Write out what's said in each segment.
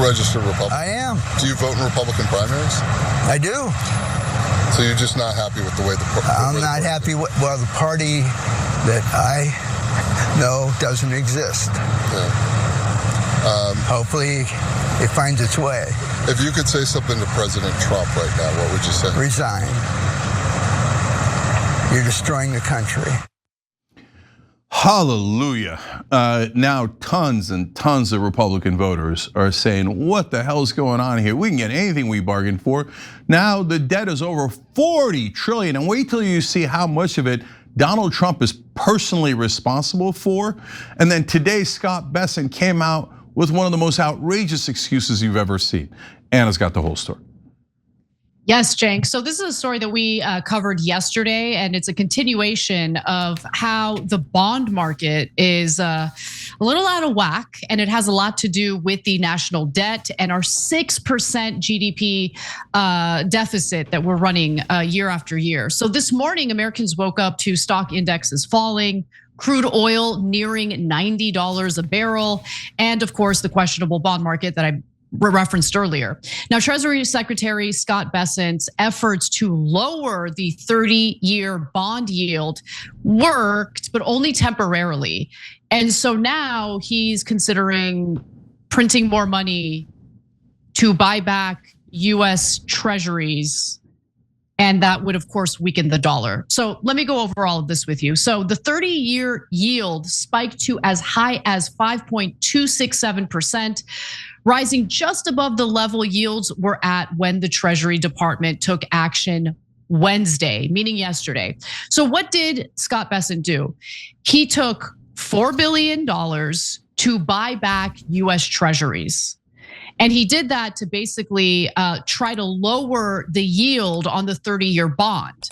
registered Republican? I am. Do you vote in Republican primaries? I do. So you're just not happy with the way the I'm not happy with, well, the party that I know doesn't exist. Yeah. Hopefully it finds its way. If you could say something to President Trump right now, what would you say? Resign. You're destroying the country. Hallelujah. Now tons and tons of Republican voters are saying, what the hell's going on here? We can get anything we bargained for. Now the debt is over 40 trillion, and wait till you see how much of it Donald Trump is personally responsible for. And then today, Scott Bessent came out with one of the most outrageous excuses you've ever seen. Anna's got the whole story. Yes, Cenk. So this is a story that we covered yesterday, and it's a continuation of how the bond market is a little out of whack, and it has a lot to do with the national debt and our 6% GDP deficit that we're running year after year. So this morning, Americans woke up to stock indexes falling, crude oil nearing $90 a barrel, and of course, the questionable bond market that I referenced earlier. Now, Treasury Secretary Scott Bessent's efforts to lower the 30-year bond yield worked, but only temporarily. And so now he's considering printing more money to buy back US Treasuries. And that would, of course, weaken the dollar. So let me go over all of this with you. So the 30-year yield spiked to as high as 5.267%, rising just above the level yields were at when the Treasury Department took action Wednesday, meaning yesterday. So what did Scott Bessent do? He took $4 billion to buy back US Treasuries. And he did that to basically try to lower the yield on the 30-year bond.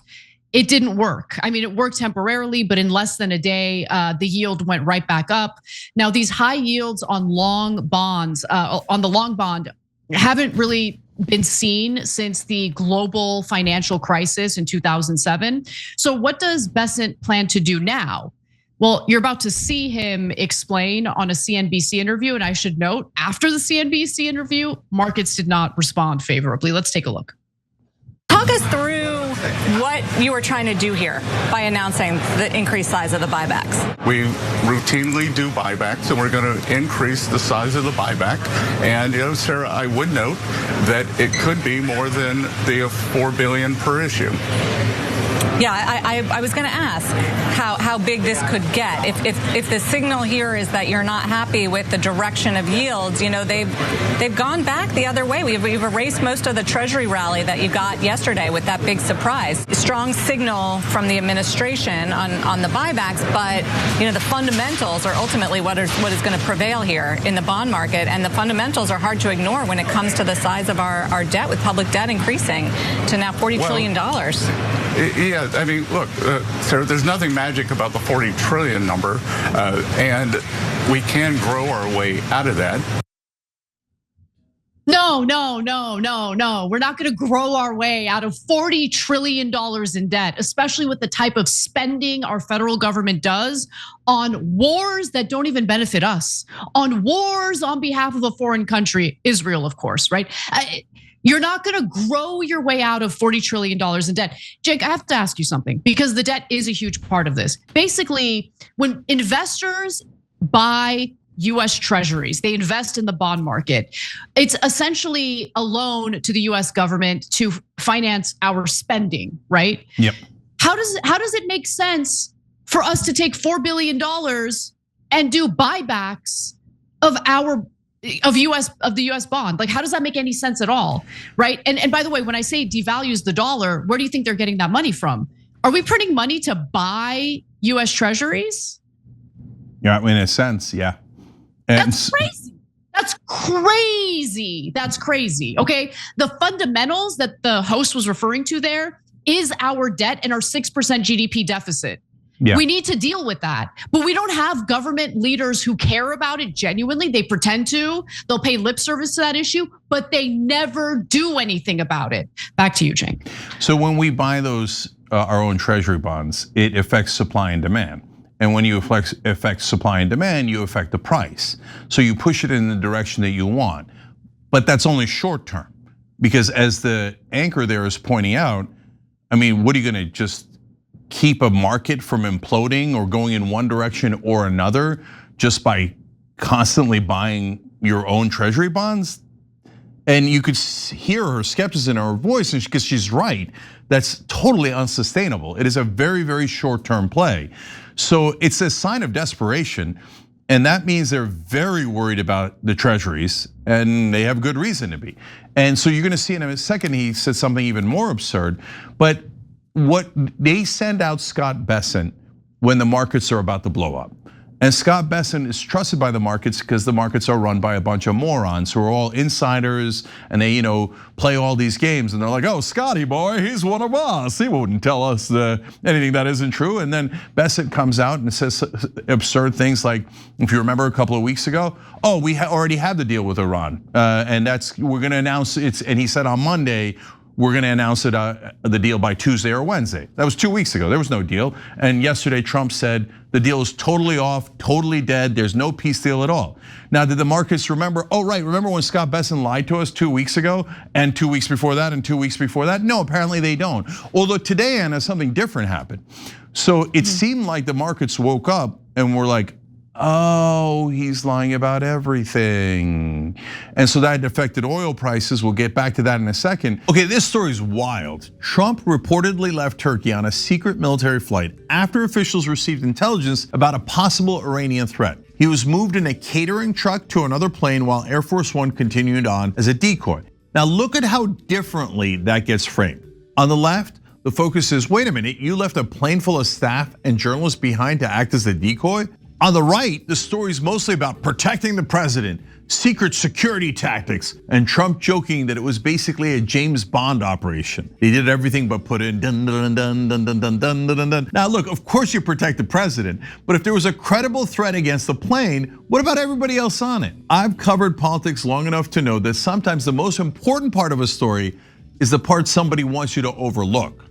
It didn't work. I mean, it worked temporarily, but in less than a day, the yield went right back up. Now, these high yields on long bonds, on the long bond, haven't really been seen since the global financial crisis in 2007. So what does Bessent plan to do now? Well, you're about to see him explain on a CNBC interview. And I should note, after the CNBC interview, markets did not respond favorably. Let's take a look. Talk us through what you were trying to do here by announcing the increased size of the buybacks. We routinely do buybacks, and we're going to increase the size of the buyback. And Sarah, I would note that it could be more than the $4 billion per issue. Yeah, I was going to ask how big this could get. If the signal here is that you're not happy with the direction of yields, they've gone back the other way. We've erased most of the Treasury rally that you got yesterday with that big surprise. Strong signal from the administration on the buybacks, but the fundamentals are ultimately what is going to prevail here in the bond market, and the fundamentals are hard to ignore when it comes to the size of our debt, with public debt increasing to now $40 trillion. Yeah, I mean, look, Sarah, there's nothing magic about the 40 trillion number, and we can grow our way out of that. No. We're not going to grow our way out of $40 trillion in debt, especially with the type of spending our federal government does on wars that don't even benefit us, on wars on behalf of a foreign country, Israel, of course, right? You're not going to grow your way out of $40 trillion in debt. Jake, I have to ask you something, because the debt is a huge part of this. Basically, when investors buy US Treasuries, they invest in the bond market. It's essentially a loan to the US government to finance our spending, right? Yep. How does it make sense for us to take $4 billion and do buybacks of the US bond? Like, how does that make any sense at all, right? And by the way, when I say devalues the dollar, where do you think they're getting that money from? Are we printing money to buy US Treasuries? Yeah, in a sense, yeah. That's crazy. That's crazy. Okay, the fundamentals that the host was referring to there is our debt and our 6% GDP deficit. Yeah. We need to deal with that. But we don't have government leaders who care about it genuinely. They pretend to, they'll pay lip service to that issue, but they never do anything about it. Back to you, Cenk. So when we buy those, our own treasury bonds, it affects supply and demand. And when you affect supply and demand, you affect the price. So you push it in the direction that you want. But that's only short term, because as the anchor there is pointing out, I mean, what are you gonna just keep a market from imploding or going in one direction or another just by constantly buying your own treasury bonds? And you could hear her skepticism in her voice, because she's right. That's totally unsustainable. It is a very, very short-term play. So it's a sign of desperation. And that means they're very worried about the treasuries, and they have good reason to be. And so you're gonna see in a second, he said something even more absurd. But what they send out Scott Bessent when the markets are about to blow up. And Scott Bessent is trusted by the markets because the markets are run by a bunch of morons who are all insiders, and they play all these games, and they're like, oh, Scotty boy, he's one of us. He wouldn't tell us anything that isn't true. And then Bessent comes out and says absurd things like, if you remember a couple of weeks ago, oh, we already had the deal with Iran, and we're gonna announce it. And he said on Monday, we're gonna announce it, the deal by Tuesday or Wednesday. That was 2 weeks ago, there was no deal. And yesterday Trump said the deal is totally off, totally dead, there's no peace deal at all. Now, did the markets remember, oh right, remember when Scott Bessent lied to us 2 weeks ago, and 2 weeks before that, and 2 weeks before that? No, apparently they don't. Although today, Anna, something different happened. So it seemed like the markets woke up and were like, oh, he's lying about everything. And so that affected oil prices. We'll get back to that in a second. Okay, this story is wild. Trump reportedly left Turkey on a secret military flight after officials received intelligence about a possible Iranian threat. He was moved in a catering truck to another plane while Air Force One continued on as a decoy. Now look at how differently that gets framed. On the left, the focus is, wait a minute, you left a plane full of staff and journalists behind to act as a decoy? On the right, the story is mostly about protecting the president, secret security tactics, and Trump joking that it was basically a James Bond operation. They did everything but put in dun dun dun dun dun dun dun dun dun. Now look, of course you protect the president, but if there was a credible threat against the plane, what about everybody else on it? I've covered politics long enough to know that sometimes the most important part of a story is the part somebody wants you to overlook.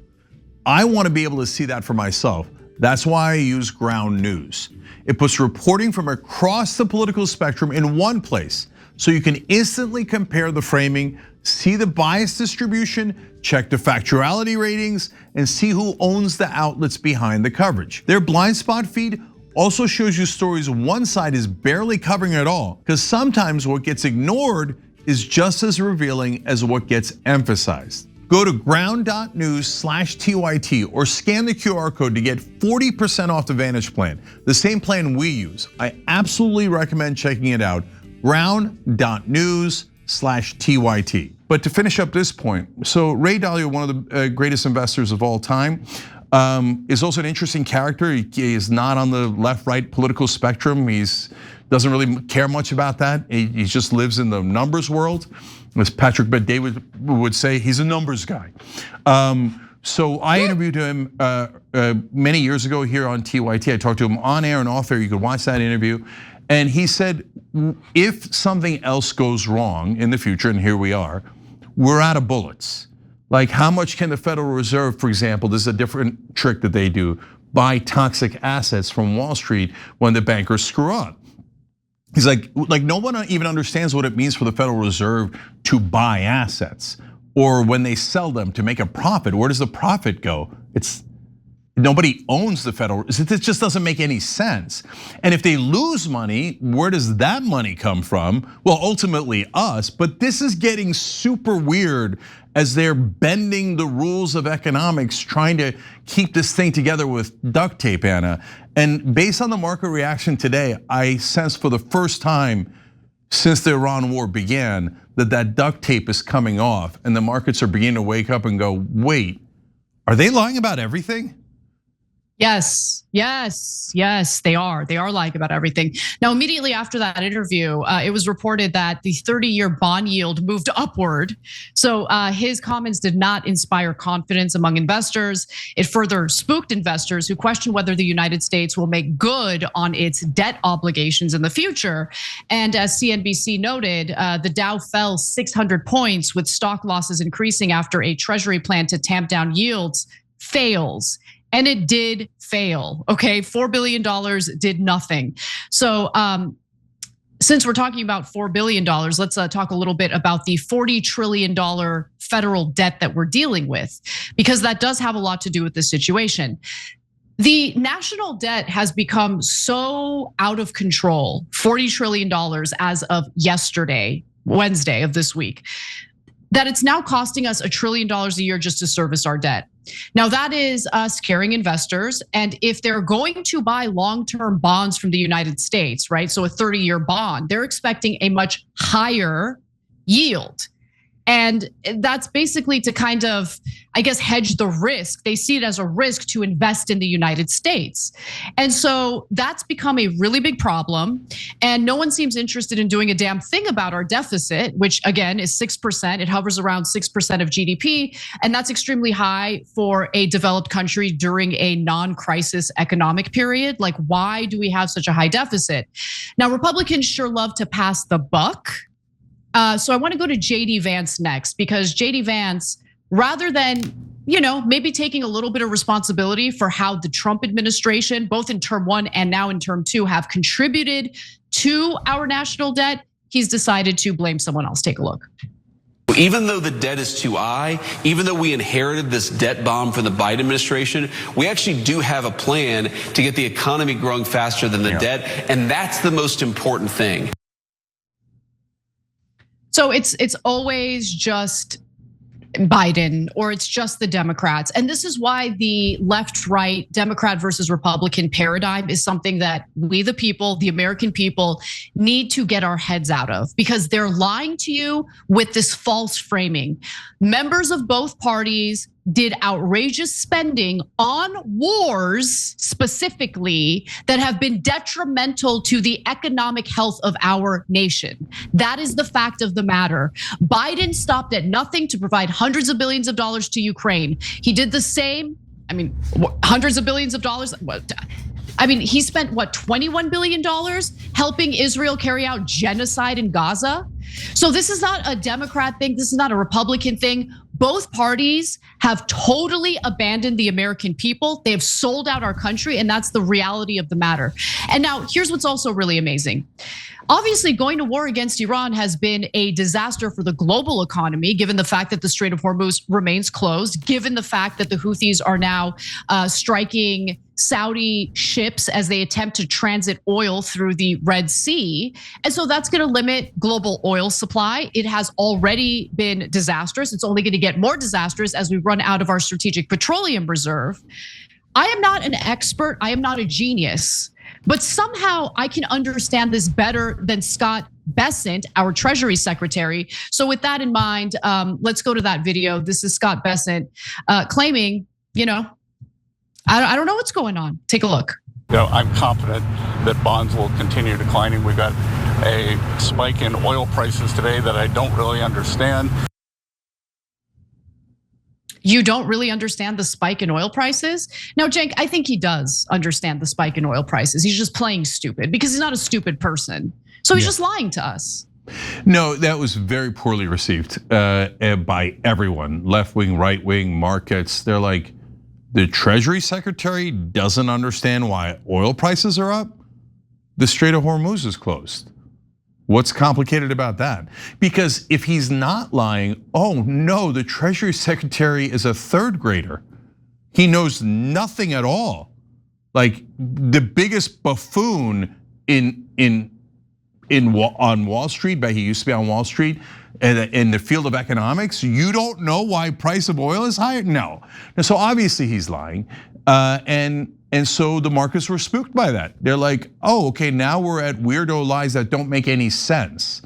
I want to be able to see that for myself. That's why I use ground news. It puts reporting from across the political spectrum in one place, so you can instantly compare the framing, see the bias distribution, check the factuality ratings, and see who owns the outlets behind the coverage. Their blind spot feed also shows you stories one side is barely covering at all, because sometimes what gets ignored is just as revealing as what gets emphasized. Go to ground.news/TYT or scan the QR code to get 40% off the Vantage plan, the same plan we use. I absolutely recommend checking it out, ground.news/TYT. But to finish up this point, so Ray Dalio, one of the greatest investors of all time, is also an interesting character. He is not on the left-right political spectrum. Doesn't really care much about that. He just lives in the numbers world. As Patrick Bet-David would say, he's a numbers guy. So I interviewed him many years ago here on TYT. I talked to him on air and off air. You could watch that interview. And he said, if something else goes wrong in the future, and here we are, we're out of bullets. Like, how much can the Federal Reserve, for example, this is a different trick that they do, buy toxic assets from Wall Street when the bankers screw up? He's like no one even understands what it means for the Federal Reserve to buy assets, or when they sell them to make a profit. Where does the profit go? Nobody owns the Federal. It just doesn't make any sense. And if they lose money, where does that money come from? Well, ultimately us, but this is getting super weird as they're bending the rules of economics, trying to keep this thing together with duct tape, Anna. And based on the market reaction today, I sense for the first time since the Iran war began that duct tape is coming off, and the markets are beginning to wake up and go, wait, are they lying about everything? Yes, they are. They are lying about everything. Now, immediately after that interview, it was reported that the 30-year bond yield moved upward. So his comments did not inspire confidence among investors. It further spooked investors who questioned whether the United States will make good on its debt obligations in the future. And as CNBC noted, the Dow fell 600 points with stock losses increasing after a Treasury plan to tamp down yields fails. And it did fail, okay? $4 billion did nothing. So since we're talking about $4 billion, let's talk a little bit about the $40 trillion federal debt that we're dealing with, because that does have a lot to do with this situation. The national debt has become so out of control, $40 trillion as of yesterday, Wednesday of this week, that it's now costing us $1 trillion a year just to service our debt. Now that is us carrying investors, and if they're going to buy long-term bonds from the United States, right? So a 30-year bond, they're expecting a much higher yield. And that's basically to kind of, I guess, hedge the risk. They see it as a risk to invest in the United States. And so that's become a really big problem. And no one seems interested in doing a damn thing about our deficit, which again is 6%. It hovers around 6% of GDP. And that's extremely high for a developed country during a non-crisis economic period. Like, why do we have such a high deficit? Now, Republicans sure love to pass the buck. So I want to go to JD Vance next, because JD Vance, rather than, maybe taking a little bit of responsibility for how the Trump administration, both in term 1 and now in term 2, have contributed to our national debt, he's decided to blame someone else. Take a look. Even though the debt is too high, even though we inherited this debt bomb from the Biden administration, we actually do have a plan to get the economy growing faster than the debt. And that's the most important thing. So it's always just Biden, or it's just the Democrats. And this is why the left-right Democrat versus Republican paradigm is something that we, the people, the American people, need to get our heads out of, because they're lying to you with this false framing. Members of both parties did outrageous spending on wars specifically that have been detrimental to the economic health of our nation. That is the fact of the matter. Biden stopped at nothing to provide hundreds of billions of dollars to Ukraine. He did the same, hundreds of billions of dollars. He spent $21 billion helping Israel carry out genocide in Gaza. So this is not a Democrat thing. This is not a Republican thing. Both parties have totally abandoned the American people. They have sold out our country, and that's the reality of the matter. And now here's what's also really amazing. Obviously, going to war against Iran has been a disaster for the global economy, given the fact that the Strait of Hormuz remains closed, given the fact that the Houthis are now striking Saudi ships as they attempt to transit oil through the Red Sea. And so that's going to limit global oil supply. It has already been disastrous. It's only going to get more disastrous as we run out of our strategic petroleum reserve. I am not an expert. I am not a genius. But somehow I can understand this better than Scott Bessent, our Treasury Secretary. So with that in mind, let's go to that video. This is Scott Bessent claiming, I don't know what's going on. Take a look. I'm confident that bonds will continue declining. We've got a spike in oil prices today that I don't really understand. You don't really understand the spike in oil prices? Now, Cenk, I think he does understand the spike in oil prices. He's just playing stupid because he's not a stupid person. So he's just lying to us. No, that was very poorly received by everyone, left wing, right wing, markets. They're like, the Treasury Secretary doesn't understand why oil prices are up? The Strait of Hormuz is closed. What's complicated about that? Because if he's not lying, oh no, the Treasury Secretary is a third grader. He knows nothing at all. Like the biggest buffoon on Wall Street, but he used to be on Wall Street, in the field of economics, you don't know why price of oil is higher? No. So obviously he's lying. And so the markets were spooked by that. They're like, oh, okay, now we're at weirdo lies that don't make any sense.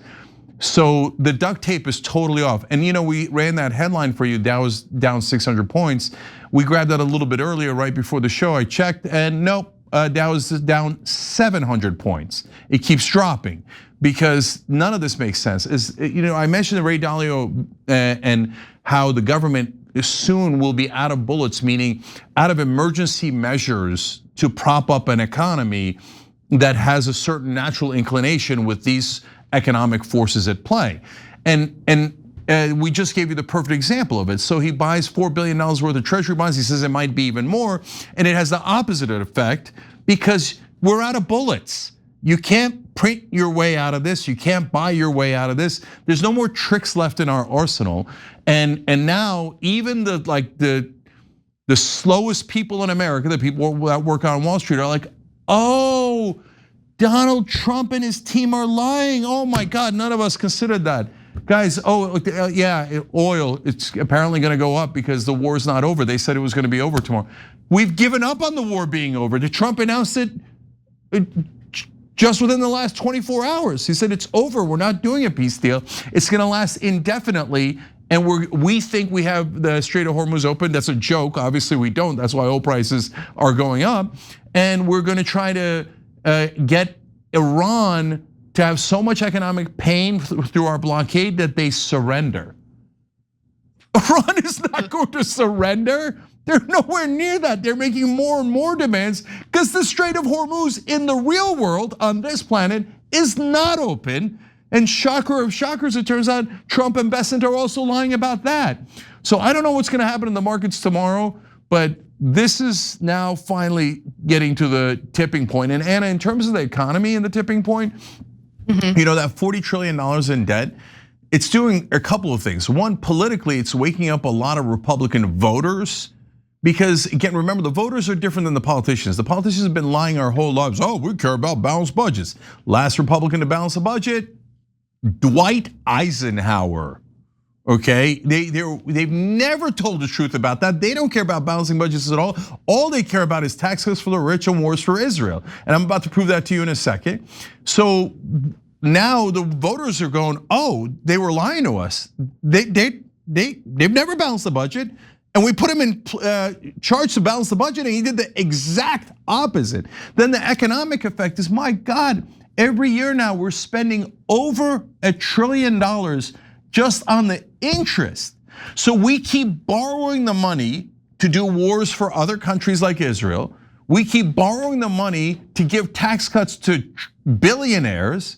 So the duct tape is totally off. And we ran that headline for you, Dow was down 600 points. We grabbed that a little bit earlier, right before the show. I checked and nope, Dow is down 700 points. It keeps dropping because none of this makes sense. I mentioned Ray Dalio and how the government soon will be out of bullets, meaning out of emergency measures to prop up an economy that has a certain natural inclination with these economic forces at play. And we just gave you the perfect example of it. So he buys $4 billion worth of Treasury bonds. He says it might be even more, and it has the opposite effect because we're out of bullets. You can't print your way out of this. You can't buy your way out of this. There's no more tricks left in our arsenal. And now even the slowest people in America, the people that work on Wall Street, are like, oh, Donald Trump and his team are lying. Oh my God, none of us considered that. Guys, yeah, oil, it's apparently gonna go up because the war's not over. They said it was gonna be over tomorrow. We've given up on the war being over. Trump announced it just within the last 24 hours. He said it's over, we're not doing a peace deal. It's gonna last indefinitely, and we think we have the Strait of Hormuz open. That's a joke, obviously we don't. That's why oil prices are going up. And we're gonna try to get Iran to have so much economic pain through our blockade that they surrender. Iran is not going to surrender. They're nowhere near that. They're making more and more demands because the Strait of Hormuz in the real world on this planet is not open. And shocker of shockers, it turns out Trump and Bessent are also lying about that. So I don't know what's gonna happen in the markets tomorrow, but this is now finally getting to the tipping point. And Anna, in terms of the economy and the tipping point, you know, that $40 trillion in debt, it's doing a couple of things. One, politically, it's waking up a lot of Republican voters. Because again, remember, the voters are different than the politicians. The politicians have been lying our whole lives. Oh, we care about balanced budgets. Last Republican to balance a budget, Dwight Eisenhower. Okay, they've never told the truth about that. They don't care about balancing budgets at all. All they care about is tax cuts for the rich and wars for Israel. And I'm about to prove that to you in a second. So now the voters are going, oh, they were lying to us. They've never balanced the budget. And we put him in charge to balance the budget, and he did the exact opposite. Then the economic effect is, my God, every year now we're spending over $1 trillion just on the interest. So we keep borrowing the money to do wars for other countries like Israel. We keep borrowing the money to give tax cuts to billionaires.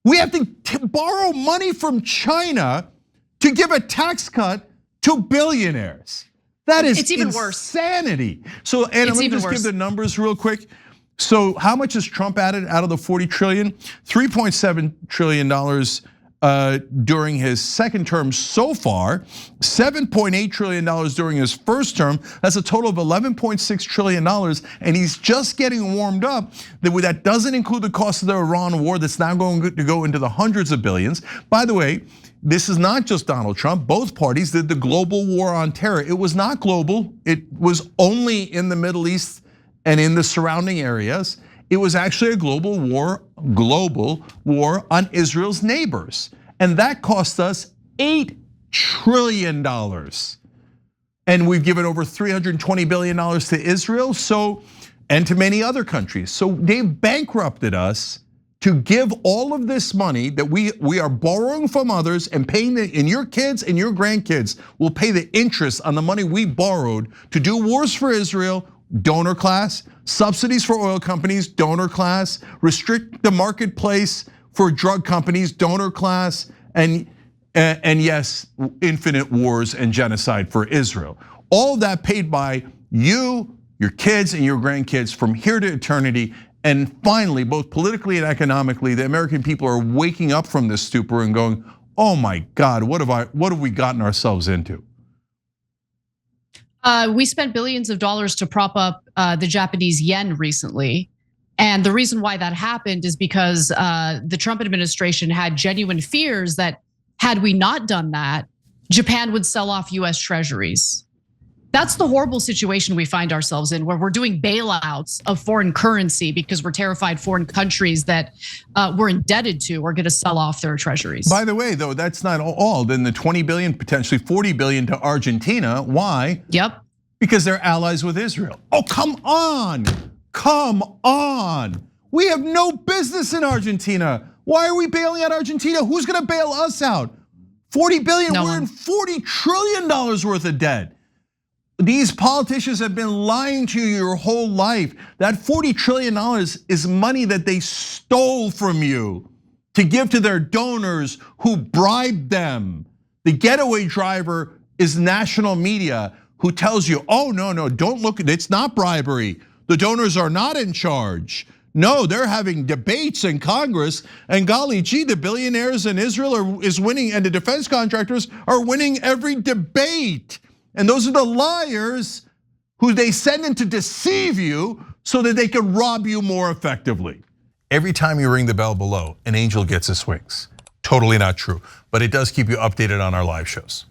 We have to borrow money from China to give a tax cut to billionaires. That is it's even insanity. So Anna, let me just give the numbers real quick. So how much has Trump added out of the 40 trillion? $3.7 trillion during his second term so far, $7.8 trillion during his first term. That's a total of $11.6 trillion, and he's just getting warmed up. That doesn't include the cost of the Iran war that's now going to go into the hundreds of billions. By the way, this is not just Donald Trump. Both parties did the global war on terror. It was not global. It was only in the Middle East and in the surrounding areas. It was actually a global war on Israel's neighbors. And that cost us $8 trillion. And we've given over $320 billion to Israel, and to many other countries. So they've bankrupted us to give all of this money that we are borrowing from others and paying and your kids and your grandkids will pay the interest on the money we borrowed to do wars for Israel, donor class, subsidies for oil companies, donor class, restrict the marketplace for drug companies, donor class, and yes, infinite wars and genocide for Israel. All of that paid by you, your kids, and your grandkids from here to eternity. And finally, both politically and economically, the American people are waking up from this stupor and going, oh my God, what have we gotten ourselves into? We spent billions of dollars to prop up the Japanese yen recently. And the reason why that happened is because the Trump administration had genuine fears that had we not done that, Japan would sell off US treasuries. That's the horrible situation we find ourselves in, where we're doing bailouts of foreign currency because we're terrified foreign countries that we're indebted to are gonna sell off their treasuries. By the way, though, that's not all. Then the 20 billion, potentially 40 billion to Argentina. Why? Yep. Because they're allies with Israel. Oh, come on. Come on. We have no business in Argentina. Why are we bailing out Argentina? Who's gonna bail us out? 40 billion, we're in $40 trillion worth of debt. These politicians have been lying to you your whole life. That $40 trillion is money that they stole from you to give to their donors who bribed them. The getaway driver is national media who tells you, oh, no, don't look, it's not bribery. The donors are not in charge. No, they're having debates in Congress, and golly gee, the billionaires in Israel is winning, and the defense contractors are winning every debate. And those are the liars who they send in to deceive you so that they can rob you more effectively. Every time you ring the bell below, an angel gets his wings. Totally not true, but it does keep you updated on our live shows.